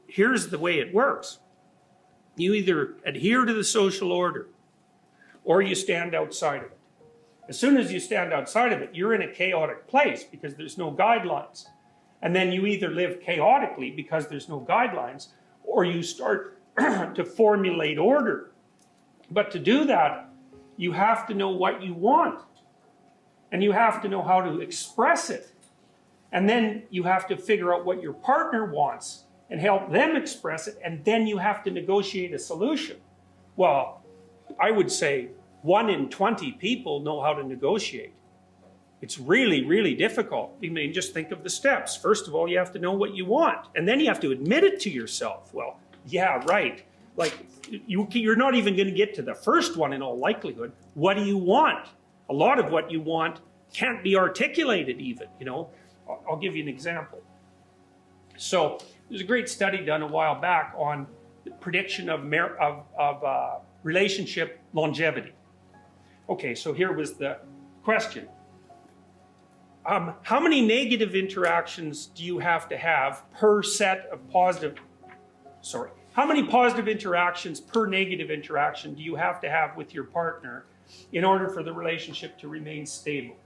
here's the way it works. You either adhere to the social order or you stand outside of it. As soon as you stand outside of it, you're in a chaotic place because there's no guidelines. And then you either live chaotically because there's no guidelines, or you start to formulate order. But to do that, you have to know what you want. And you have to know how to express it. And then you have to figure out what your partner wants and help them express it, and then you have to negotiate a solution. Well, I would say 1 in 20 people know how to negotiate. It's really, really difficult. I mean, just think of the steps. First of all, you have to know what you want, and then you have to admit it to yourself. Well, yeah, right. Like, you're not even going to get to the first one in all likelihood. What do you want? A lot of what you want can't be articulated even, you know. I'll give you an example. So, there's a great study done a while back on the prediction of relationship longevity. Okay, so here was the question. How many negative interactions do you have to have per set of how many positive interactions per negative interaction do you have to have with your partner in order for the relationship to remain stable?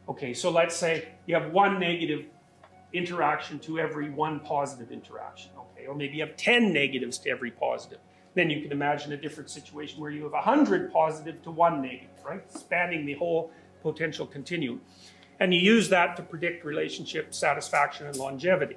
Okay, so let's say you have 1 negative interaction to every 1 positive interaction, okay? Or maybe you have 10 negatives to every positive. Then you can imagine a different situation where you have 100 positive to 1 negative, right? Spanning the whole potential continuum. And you use that to predict relationship satisfaction and longevity.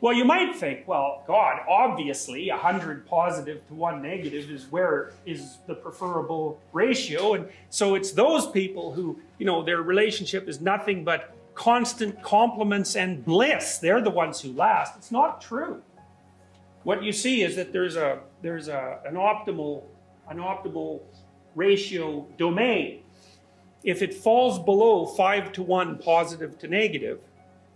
Well, you might think, well, God, obviously 100 positive to 1 negative is the preferable ratio. And so it's those people who, you know, their relationship is nothing but constant compliments and bliss. They're the ones who last. It's not true. What you see is that there's an optimal ratio domain. If it falls below 5 to 1 positive to negative,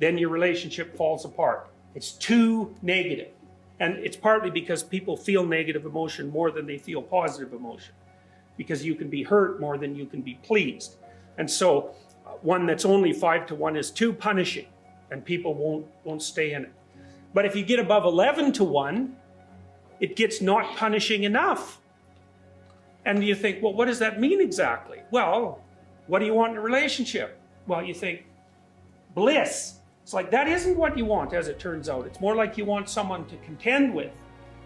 then your relationship falls apart. It's too negative. And it's partly because people feel negative emotion more than they feel positive emotion. Because you can be hurt more than you can be pleased. And so one that's only 5 to 1 is too punishing, and people won't stay in it. But if you get above 11 to 1, it gets not punishing enough. And you think, well, what does that mean exactly? Well, what do you want in a relationship? Well, you think, bliss. It's like, that isn't what you want, as it turns out. It's more like you want someone to contend with.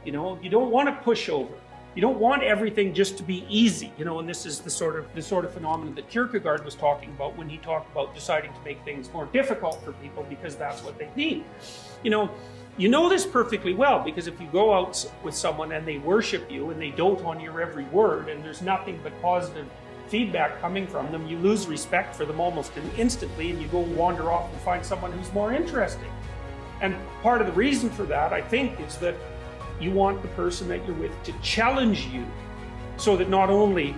You know, you don't want to push over. You don't want everything just to be easy, you know, and this is the sort of phenomenon that Kierkegaard was talking about when he talked about deciding to make things more difficult for people because that's what they need. You know this perfectly well, because if you go out with someone and they worship you and they dote on your every word and there's nothing but positive feedback coming from them, you lose respect for them almost instantly, and you go wander off and find someone who's more interesting. And part of the reason for that, I think, is that you want the person that you're with to challenge you, so that not only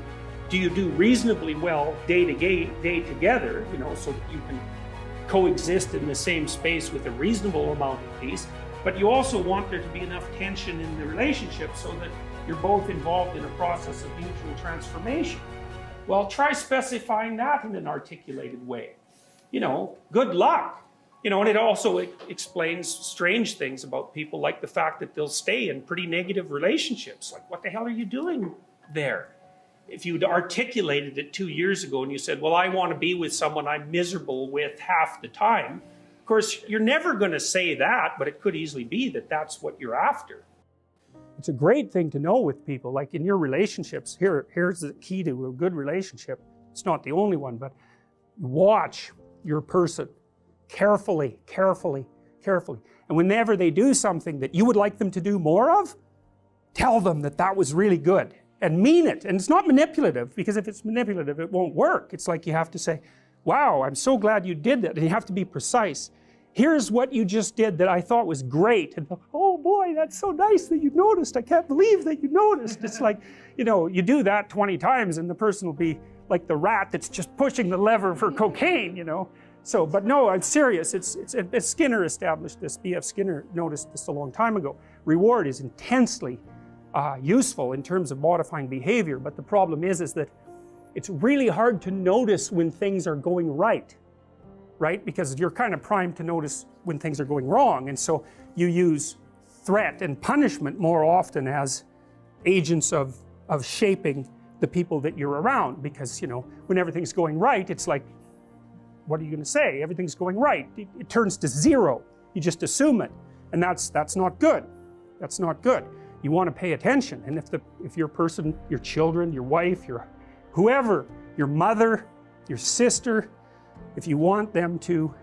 do you do reasonably well day together, you know, so that you can coexist in the same space with a reasonable amount of peace, but you also want there to be enough tension in the relationship so that you're both involved in a process of mutual transformation. Well, try specifying that in an articulated way. You know, good luck. You know, and it also explains strange things about people, like the fact that they'll stay in pretty negative relationships. Like, what the hell are you doing there? If you'd articulated it 2 years ago and you said, well, I want to be with someone I'm miserable with half the time, of course, you're never going to say that, but it could easily be that that's what you're after. It's a great thing to know with people, like in your relationships. Here's the key to a good relationship. It's not the only one, but watch your person carefully, carefully, carefully. And whenever they do something that you would like them to do more of, tell them that that was really good and mean it. And it's not manipulative, because if it's manipulative, it won't work. It's like you have to say, wow, I'm so glad you did that. And you have to be precise. Here's what you just did that I thought was great. And oh boy, that's so nice that you noticed. I can't believe that you noticed. It's like, you know, you do that 20 times and the person will be like the rat that's just pushing the lever for cocaine, you know. So, but no, I'm serious. It's Skinner established this. B.F. Skinner noticed this a long time ago. Reward is intensely useful in terms of modifying behavior, but the problem is that it's really hard to notice when things are going right, because you're kind of primed to notice when things are going wrong. And so you use threat and punishment more often as agents of shaping the people that you're around, because you know, when everything's going right, it's like, what are you going to say? Everything's going right. It turns to zero. You just assume it, and that's not good. That's not good. You want to pay attention, and if your person, your children, your wife, your whoever, your mother, your sister, if you want to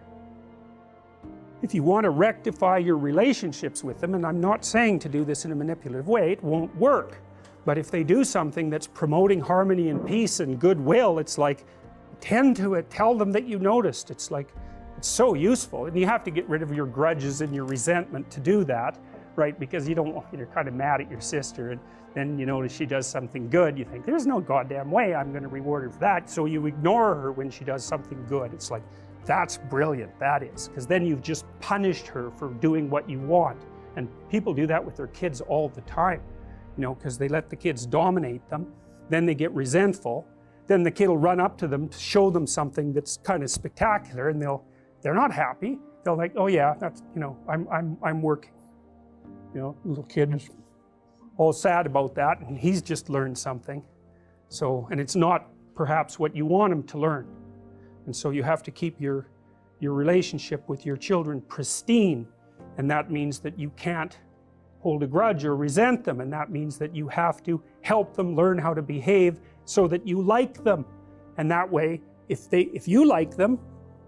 rectify your relationships with them, and I'm not saying to do this in a manipulative way, it won't work. But if they do something that's promoting harmony and peace and goodwill, it's like, attend to it, tell them that you noticed. It's like, it's so useful. And you have to get rid of your grudges and your resentment to do that, right? Because you don't, you're kind of mad at your sister, and then you notice she does something good. You think, there's no goddamn way I'm going to reward her for that. So you ignore her when she does something good. It's like, that's brilliant, that is. Because then you've just punished her for doing what you want. And people do that with their kids all the time. You know, because they let the kids dominate them, then they get resentful, then the kid will run up to them to show them something that's kind of spectacular, and they're not happy. They'll like, oh yeah, that's, you know, I'm working. You know, little kid is all sad about that, and he's just learned something. So, and it's not perhaps what you want him to learn. And so you have to keep your relationship with your children pristine, and that means that you can't hold a grudge or resent them, and that means that you have to help them learn how to behave so that you like them. And that way, if you like them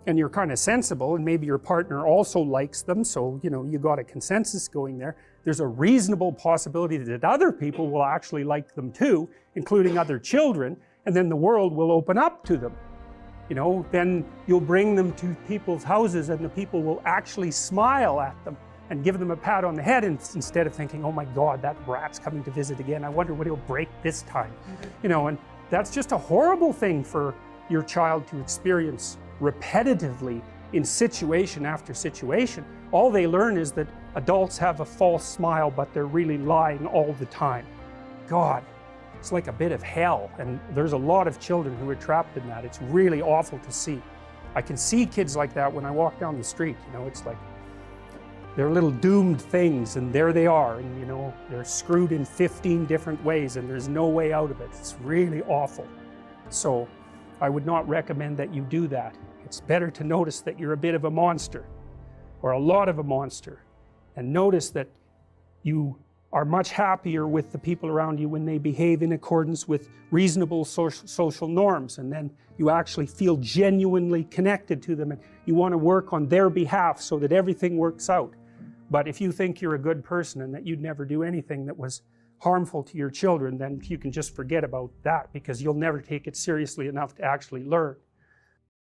and you're kind of sensible, and maybe your partner also likes them, so you know, you got a consensus going there, there's a reasonable possibility that other people will actually like them too, including other children, and then the world will open up to them. You know, then you'll bring them to people's houses, and the people will actually smile at them and give them a pat on the head, instead of thinking, oh my God, that brat's coming to visit again. I wonder what he'll break this time. You know, and that's just a horrible thing for your child to experience repetitively in situation after situation. All they learn is that adults have a false smile, but they're really lying all the time. God, it's like a bit of hell, and there's a lot of children who are trapped in that. It's really awful to see. I can see kids like that when I walk down the street. You know, it's like, they're little doomed things, and there they are, and you know, they're screwed in 15 different ways, and there's no way out of it. It's really awful. So I would not recommend that you do that. It's better to notice that you're a bit of a monster, or a lot of a monster, and notice that you are much happier with the people around you when they behave in accordance with reasonable social norms, and then you actually feel genuinely connected to them, and you want to work on their behalf so that everything works out. But if you think you're a good person and that you'd never do anything that was harmful to your children, then you can just forget about that, because you'll never take it seriously enough to actually learn.